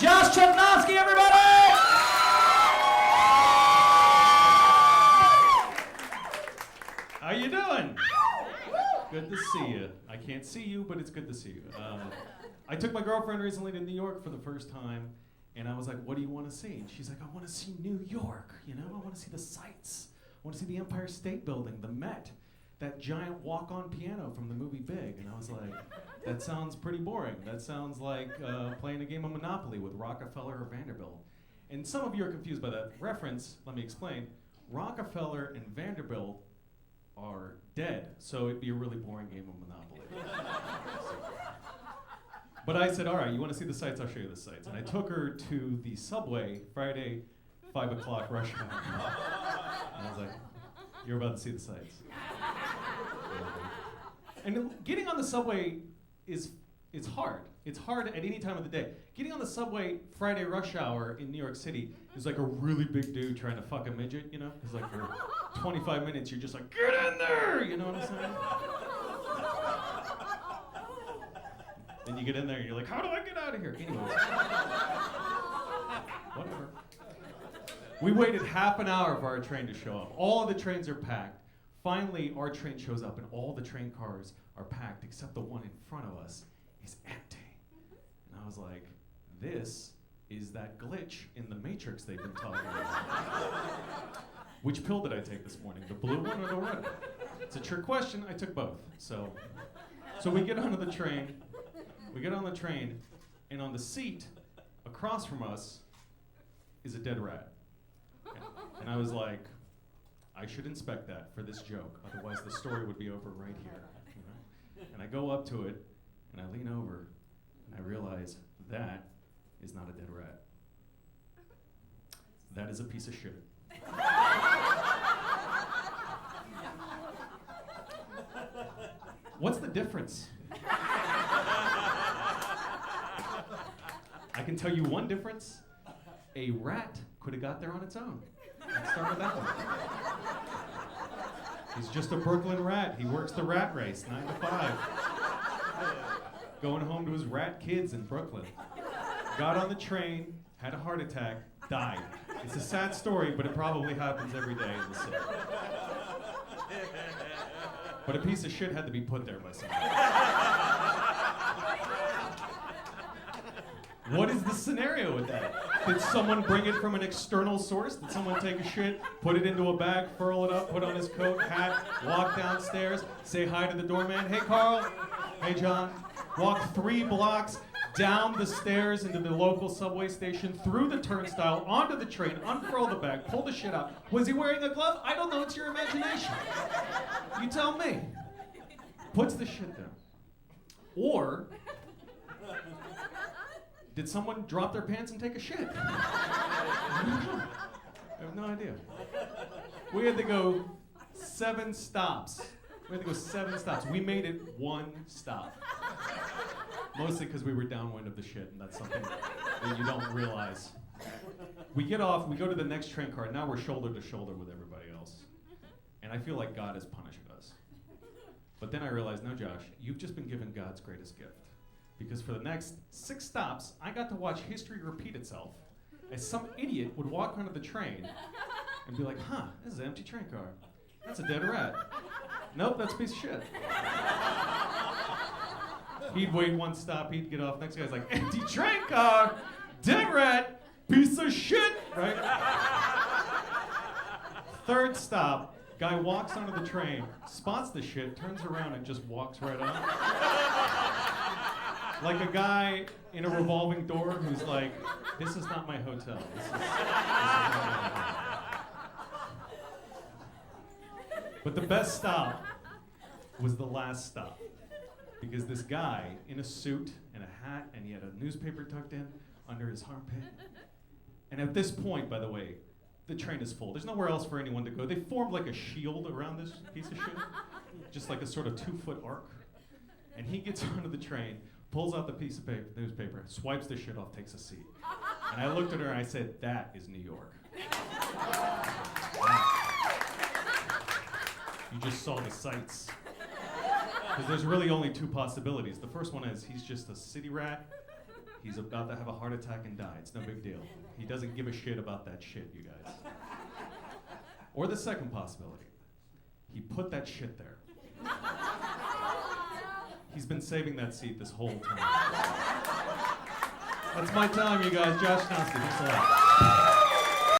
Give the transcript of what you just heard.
Josh Chudnovsky, everybody! How you doing? Good to see you. I can't see you, but it's good to see you. I took my girlfriend recently to New York for the first time, and I was like, what do you want to see? And she's like, I want to see New York, you know? I want to see the sights. I want to see the Empire State Building, the Met, that giant walk-on piano from the movie Big. And I was like, that sounds pretty boring. That sounds like playing a game of Monopoly with Rockefeller or Vanderbilt. And some of you are confused by that reference. Let me explain. Rockefeller and Vanderbilt are dead, so it'd be a really boring game of Monopoly. But I said, all right, you want to see the sights? I'll show you the sights. And I took her to the subway Friday, 5 o'clock rush hour. And I was like, you're about to see the sights. And getting on the subway it's hard. It's hard at any time of the day. Getting on the subway Friday rush hour in New York City is like a really big dude trying to fuck a midget, you know? It's like for 25 minutes, you're just like, get in there! You know what I'm saying? Then you get in there and you're like, how do I get out of here? Anyways. Whatever. We waited half an hour for our train to show up. All of the trains are packed. Finally, our train shows up and all the train cars are packed except the one in front of us is empty. And I was like, this is that glitch in the Matrix they've been talking about. Which pill did I take this morning, the blue one or the red? It's a trick question, I took both. So we get onto the train, and on the seat across from us is a dead rat. And I was like, I should inspect that for this joke, otherwise the story would be over right here. You know? And I go up to it, and I lean over, and I realize that is not a dead rat. That is a piece of shit. What's the difference? I can tell you one difference. A rat could have got there on its own. Let's start with that one. He's just a Brooklyn rat. He works the rat race, 9 to 5. Going home to his rat kids in Brooklyn. Got on the train, had a heart attack, died. It's a sad story, but it probably happens every day in the city. But a piece of shit had to be put there by somebody. What is the scenario with that? Did someone bring it from an external source? Did someone take a shit, put it into a bag, furl it up, put on his coat, hat, walk downstairs, say hi to the doorman? Hey, Carl. Hey, John. Walk 3 blocks down the stairs into the local subway station, through the turnstile, onto the train, unfurl the bag, pull the shit out. Was he wearing a glove? I don't know. It's your imagination. You tell me. Puts the shit down. Or did someone drop their pants and take a shit? I have no idea. We had to go 7 stops. We made it 1 stop. Mostly because we were downwind of the shit, and that's something that you don't realize. We get off, we go to the next train car, now we're shoulder to shoulder with everybody else. And I feel like God is punishing us. But then I realized, no, Josh, you've just been given God's greatest gift. Because for the next 6 stops, I got to watch history repeat itself as some idiot would walk onto the train and be like, huh, this is an empty train car. That's a dead rat. Nope, that's a piece of shit. He'd wait 1 stop, he'd get off. Next guy's like, empty train car, dead rat, piece of shit, right? 3rd stop, guy walks onto the train, spots the shit, turns around and just walks right on. Like a guy in a revolving door who's like, this is not my hotel. This is not my hotel. But the best stop was the last stop. Because this guy in a suit and a hat, and he had a newspaper tucked in under his armpit. And at this point, by the way, the train is full. There's nowhere else for anyone to go. They formed like a shield around this piece of shit. Just like a sort of 2-foot arc. And he gets onto the train, pulls out the piece of newspaper, swipes the shit off, takes a seat. And I looked at her and I said, that is New York. You just saw the sights. Because there's really only 2 possibilities. The first one is he's just a city rat. He's about to have a heart attack and die. It's no big deal. He doesn't give a shit about that shit, you guys. Or the second possibility. He put that shit there. He's been saving that seat this whole time. That's my time, you guys. Josh Chudnovsky. Thanks a lot.